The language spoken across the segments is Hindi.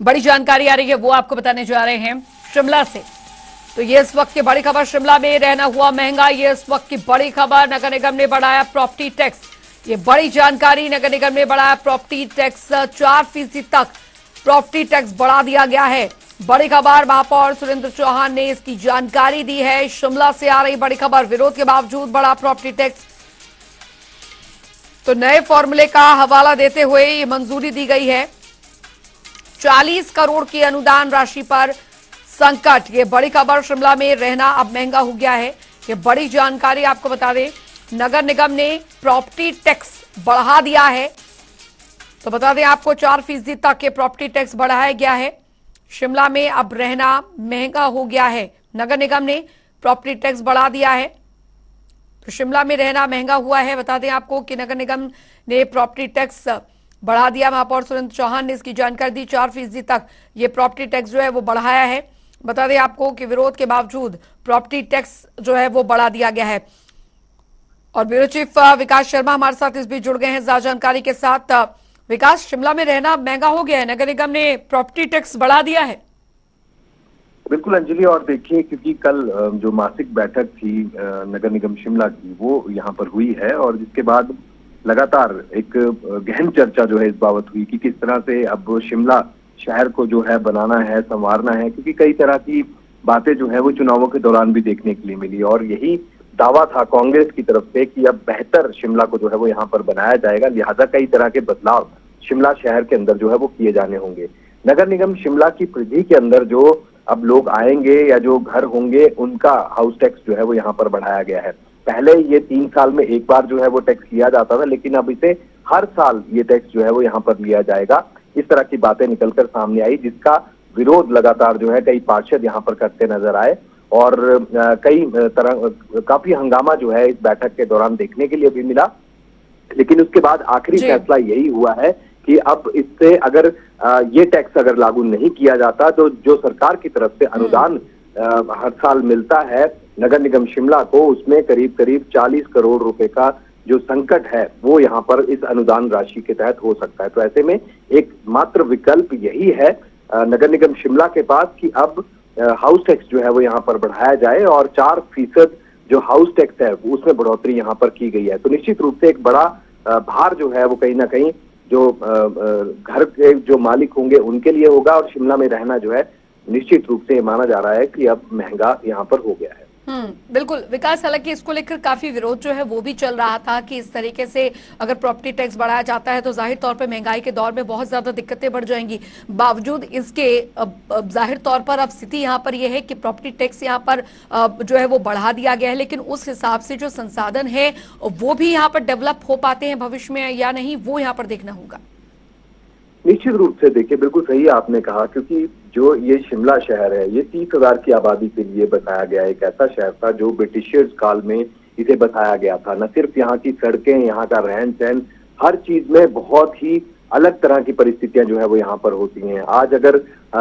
बड़ी जानकारी आ रही है वो आपको बताने जा रहे हैं शिमला से। तो ये इस वक्त की बड़ी खबर, शिमला में रहना हुआ महंगा, ये इस वक्त की बड़ी खबर। नगर निगम ने बढ़ाया प्रॉपर्टी टैक्स, ये बड़ी जानकारी। नगर निगम ने बढ़ाया प्रॉपर्टी टैक्स, 4% तक प्रॉपर्टी टैक्स बढ़ा दिया गया है। बड़ी खबर, महापौर सुरेंद्र चौहान ने इसकी जानकारी दी है। शिमला से आ रही बड़ी खबर, विरोध के बावजूद बढ़ा प्रॉपर्टी टैक्स। तो नए फॉर्मूले का हवाला देते हुए ये मंजूरी दी गई है। 40 करोड़ की अनुदान राशि पर संकट, ये बड़ी खबर। शिमला में रहना अब महंगा हो गया है, ये बड़ी जानकारी आपको बता दें। नगर निगम ने प्रॉपर्टी टैक्स बढ़ा दिया है, तो बता दें आपको 4% तक के प्रॉपर्टी टैक्स बढ़ाया गया है। शिमला में अब रहना महंगा हो गया है, नगर निगम ने प्रॉपर्टी टैक्स बढ़ा दिया है, तो शिमला में रहना महंगा हुआ है। बता दें आपको कि नगर निगम ने प्रॉपर्टी टैक्स बढ़ा दिया। महापौर सुरेंद्र चौहान ने इसकी जानकारी दी। 4% तक ये प्रॉपर्टी टैक्स जो है वो बढ़ाया है। बता दें आपको कि विरोध के बावजूद प्रॉपर्टी टैक्स जो है वो बढ़ा दिया गया है। और ब्यूरो चीफ विकास शर्मा हमारे साथ इस बीच जुड़ गए हैं ज्यादा जानकारी के साथ। विकास, शिमला में रहना महंगा हो गया है, नगर निगम ने प्रॉपर्टी टैक्स बढ़ा दिया है। बिल्कुल अंजलि, और देखिए क्योंकि कल जो मासिक बैठक थी नगर निगम शिमला की वो यहाँ पर हुई है, और जिसके बाद लगातार एक गहन चर्चा जो है इस बाबत हुई कि किस तरह से अब शिमला शहर को जो है बनाना है, संवारना है, क्योंकि कई तरह की बातें जो है वो चुनावों के दौरान भी देखने के लिए मिली। और यही दावा था कांग्रेस की तरफ से कि अब बेहतर शिमला को जो है वो यहाँ पर बनाया जाएगा, लिहाजा कई तरह के बदलाव शिमला शहर के अंदर जो है वो किए जाने होंगे। नगर निगम शिमला की परिधि के अंदर जो अब लोग आएंगे या जो घर होंगे उनका हाउस टैक्स जो है वो यहाँ पर बढ़ाया गया है। पहले ये 3 साल में एक बार जो है वो टैक्स लिया जाता था, लेकिन अब इसे हर साल ये टैक्स जो है वो यहाँ पर लिया जाएगा। इस तरह की बातें निकलकर सामने आई, जिसका विरोध लगातार जो है कई पार्षद यहाँ पर करते नजर आए, और कई तरह काफी हंगामा जो है इस बैठक के दौरान देखने के लिए भी मिला। लेकिन उसके बाद आखिरी फैसला यही हुआ है कि अब इससे अगर ये टैक्स अगर लागू नहीं किया जाता तो जो सरकार की तरफ से अनुदान हर साल मिलता है नगर निगम शिमला को, उसमें करीब करीब 40 करोड़ रुपए का जो संकट है वो यहाँ पर इस अनुदान राशि के तहत हो सकता है। तो ऐसे में एक मात्र विकल्प यही है नगर निगम शिमला के पास कि अब हाउस टैक्स जो है वो यहाँ पर बढ़ाया जाए, और 4% जो हाउस टैक्स है उसमें बढ़ोतरी यहाँ पर की गई है। तो निश्चित रूप से एक बड़ा भार जो है वो कहीं ना कहीं जो घर के जो मालिक होंगे उनके लिए होगा, और शिमला में रहना जो है निश्चित रूप से माना जा रहा है कि अब महंगा यहाँ पर हो गया है। बिल्कुल विकास, हालांकि इसको लेकर काफी विरोध जो है वो भी चल रहा था कि इस तरीके से अगर प्रॉपर्टी टैक्स बढ़ाया जाता है तो जाहिर तौर पर महंगाई के दौर में बहुत ज्यादा दिक्कतें बढ़ जाएंगी। बावजूद इसके जाहिर तौर पर अब स्थिति यहाँ पर यह है कि प्रॉपर्टी टैक्स यहाँ पर जो है वो बढ़ा दिया गया है, लेकिन उस हिसाब से जो संसाधन है वो भी यहाँ पर डेवलप हो पाते हैं भविष्य में या नहीं, वो यहाँ पर देखना होगा। निश्चित रूप से देखिए, बिल्कुल सही आपने कहा, क्योंकि जो ये शिमला शहर है ये 30,000 की आबादी के लिए बताया गया एक ऐसा शहर था जो ब्रिटिशर्स काल में इसे बताया गया था। न सिर्फ यहाँ की सड़कें, यहाँ का रहन सहन, हर चीज में बहुत ही अलग तरह की परिस्थितियां जो है वो यहाँ पर होती हैं। आज अगर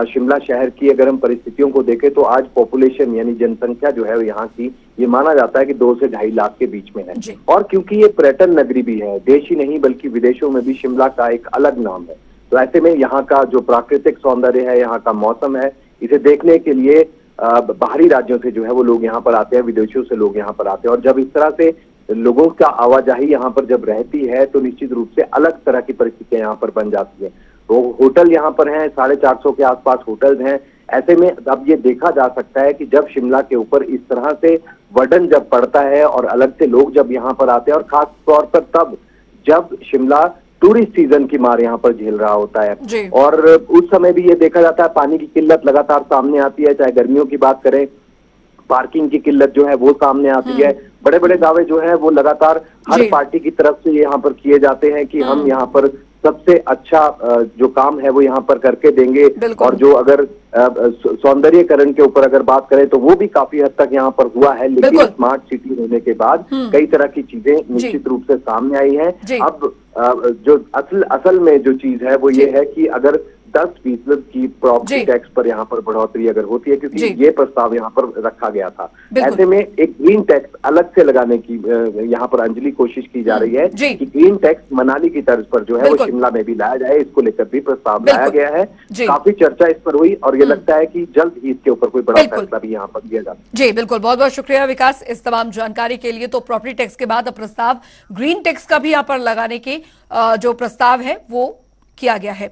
शिमला शहर की अगर हम परिस्थितियों को देखें तो आज पॉपुलेशन यानी जनसंख्या जो है यहाँ की ये माना जाता है कि 2 से 2.5 लाख के बीच में है। और क्योंकि ये पर्यटन नगरी भी है, देश ही नहीं बल्कि विदेशों में भी शिमला का एक अलग नाम है। तो ऐसे में यहाँ का जो प्राकृतिक सौंदर्य है, यहाँ का मौसम है, इसे देखने के लिए बाहरी राज्यों से जो है वो लोग यहाँ पर आते हैं, विदेशों से लोग यहाँ पर आते हैं। और जब इस तरह से लोगों का आवाजाही यहाँ पर जब रहती है तो निश्चित रूप से अलग तरह की परिस्थितियां यहाँ पर बन जाती है। तो होटल यहाँ पर हैं, 450 के आसपास होटल्स हैं। ऐसे में अब ये देखा जा सकता है कि जब शिमला के ऊपर इस तरह से वर्डन जब पड़ता है और अलग से लोग जब यहाँ पर आते हैं, और खास तौर पर तब जब शिमला टूरिस्ट सीजन की मार यहाँ पर झेल रहा होता है, और उस समय भी ये देखा जाता है पानी की किल्लत लगातार सामने आती है। चाहे गर्मियों की बात करें, पार्किंग की किल्लत जो है वो सामने आती है। बड़े बड़े दावे जो है वो लगातार हर पार्टी की तरफ से यहाँ पर किए जाते हैं कि हम यहाँ पर सबसे अच्छा जो काम है वो यहाँ पर करके देंगे। और जो अगर सौंदर्यीकरण के ऊपर अगर बात करें तो वो भी काफी हद तक यहाँ पर हुआ है, लेकिन स्मार्ट सिटी होने के बाद कई तरह की चीजें निश्चित रूप से सामने आई हैं। अब जो असल में जो चीज है वो ये है कि अगर 10% की प्रॉपर्टी जी। टैक्स पर यहाँ पर बढ़ोतरी अगर होती है, क्योंकि जी। ये प्रस्ताव यहाँ पर रखा गया था। बिल्कुल। ऐसे में एक ग्रीन टैक्स अलग से लगाने की यहाँ पर अंजलि कोशिश की जा रही है जी। कि ग्रीन टैक्स मनाली की तर्ज पर जो है वो बिल्कुल। शिमला में भी लाया जाए। इसको लेकर भी प्रस्ताव लाया बिल्कुल। गया है। जी। काफी चर्चा इस पर हुई और ये लगता है कि जल्द ही इसके ऊपर कोई बड़ा बिल्कुल। फैसला भी यहाँ पर लिया जा सकता है। जी बिल्कुल, बहुत बहुत शुक्रिया विकास इस तमाम जानकारी के लिए। तो प्रॉपर्टी टैक्स के बाद अब प्रस्ताव ग्रीन टैक्स का भी यहाँ पर लगाने की जो प्रस्ताव है वो किया गया है।